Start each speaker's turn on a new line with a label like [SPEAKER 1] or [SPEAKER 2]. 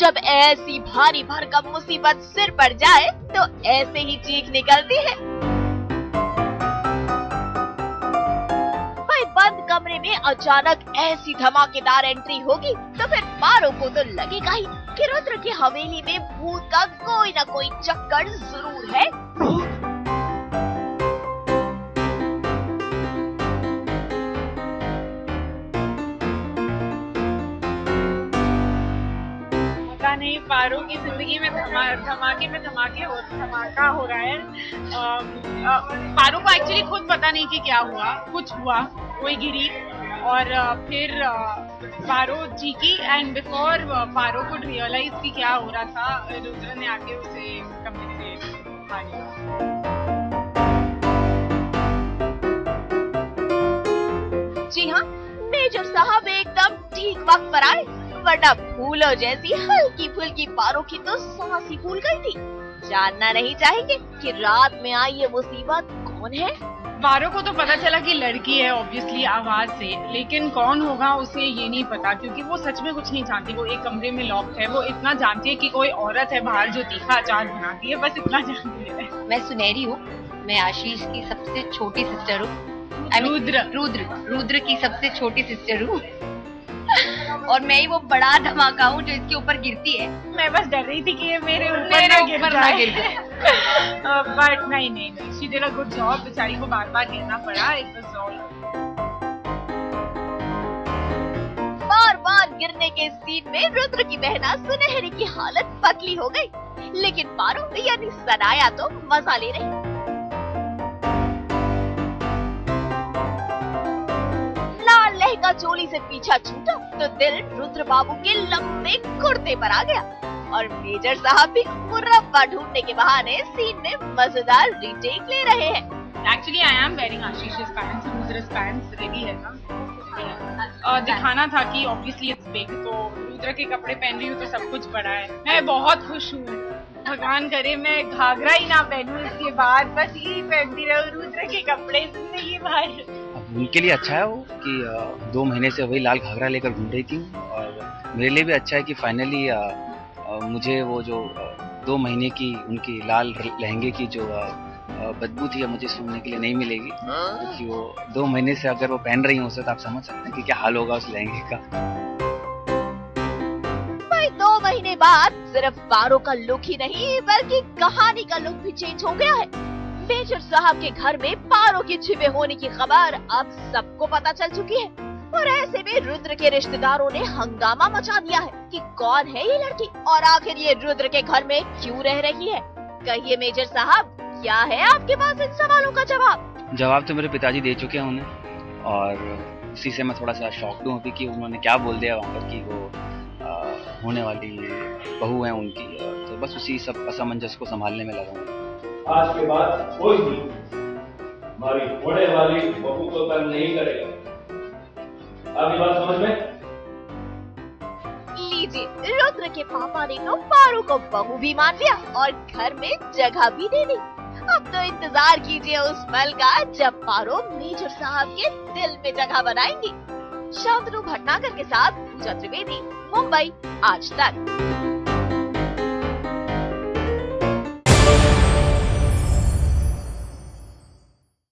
[SPEAKER 1] जब ऐसी भारी भरकम मुसीबत सिर पर जाए तो ऐसे ही चीख निकलती है। भाई बंद कमरे में अचानक ऐसी धमाकेदार एंट्री होगी तो फिर पारो को तो लगेगा ही कि रुद्र की हवेली में भूत का कोई न कोई चक्कर जरूर है।
[SPEAKER 2] नहीं, पारो की जिंदगी में धमाके में धमाका हो रहा है। पारो को एक्चुअली खुद पता नहीं कि क्या हुआ, कुछ हुआ, कोई गिरी और फिर पारो चीखी एंड बिफोर पारो को रियलाइज कि क्या हो रहा था, रुद्र ने आके उसे कमरे से उठा लिया।
[SPEAKER 1] जी हाँ, मेजर साहब एकदम ठीक वक्त पर आए, वरना फूलों जैसी हल्की फुल्की पारो की तो सांस ही फूल गई थी। जानना नहीं चाहेंगे कि रात में आई ये मुसीबत कौन है?
[SPEAKER 2] पारो को तो पता चला कि लड़की है ऑब्वियसली आवाज से, लेकिन कौन होगा उसे ये नहीं पता क्योंकि वो सच में कुछ नहीं जानती। वो एक कमरे में लॉक्ड है, वो इतना जानती है कि कोई औरत है बाहर जो तीखा अचार बनाती है, बस इतना जानती है।
[SPEAKER 3] मैं सुनहरी हूँ, मैं आशीष की सबसे छोटी सिस्टर हूँ। रुद्र की सबसे छोटी सिस्टर हूँ और मैं ही वो बड़ा धमाका हूँ जो इसके ऊपर गिरती है।
[SPEAKER 2] मैं बस डर रही थी कि ये मेरे ऊपर ना गिर जाए। बट नहीं, she did a good job. बेचारी को बार-बार गिरना पड़ा, इट वाज ऑल।
[SPEAKER 1] बार-बार गिरने के सीन में रुद्र की बहना सुनहरी की हालत पतली हो गई, लेकिन पारो यानी सनाया तो मजा ले रही। का चोली से पीछा छूटा तो दिल रुद्र बाबू के लंबे कुर्ते पर आ गया और मेजर साहब भी मुरब्बा ढूंढने के बहाने सीन में मजेदार रीटेक ले रहे हैं।
[SPEAKER 2] Actually I am wearing Ashish's pants, Rudra's pants ready है ना। दिखाना था कि ऑब्वियसली इट्स बिग, तो रुद्र के कपड़े पहन रही हूँ तो सब कुछ बड़ा है। मैं बहुत खुश हूँ, भगवान करे मैं घाघरा ही ना पहनूं इसके बाद, बस यही पहनती रहूं रुद्र के कपड़े जिंदगी भर।
[SPEAKER 4] उनके लिए अच्छा है वो कि 2 महीने से वही लाल घाघरा लेकर घूम रही थी और मेरे लिए भी अच्छा है कि फाइनली मुझे वो जो 2 महीने की उनकी लाल लहंगे की जो बदबू थी मुझे सूंघने के लिए नहीं मिलेगी, क्योंकि वो 2 महीने से अगर वो पहन रही हो उसे तो आप समझ सकते हैं कि क्या हाल होगा उस लहंगे का।
[SPEAKER 1] भाई 2 महीने बाद सिर्फ पारो का लुक ही नहीं बल्कि कहानी का लुक भी चेंज हो गया है। मेजर साहब के घर में पारो के छिपे होने की खबर अब सबको पता चल चुकी है और ऐसे में रुद्र के रिश्तेदारों ने हंगामा मचा दिया है कि कौन है ये लड़की और आखिर ये रुद्र के घर में क्यों रह रही है। कहिए मेजर साहब, क्या है आपके पास इन सवालों का जवाब?
[SPEAKER 4] जवाब तो मेरे पिताजी दे चुके हैं उन्हें और उसी से मैं थोड़ा सा शॉक्ड हूँ अभी कि उन्होंने क्या बोल दिया वहाँ पर कि वो होने वाली बहू है उनकी, तो बस उसी सब असमंजस को संभालने में लगा हूँ।
[SPEAKER 5] आज के बाद कोई भी हमारी होने वाली बहू को तंग नहीं करेगा। आपकी बात समझ में?
[SPEAKER 1] लीजिए, रुद्र के पापा ने तो पारो को बहू भी मान लिया और घर में जगह भी दे दी। अब तो इंतजार कीजिए उस पल का जब पारो मेजर साहब के दिल में जगह बनाएंगी। शांतनु भटनागर के साथ पूजा त्रिवेदी, मुंबई, आज तक।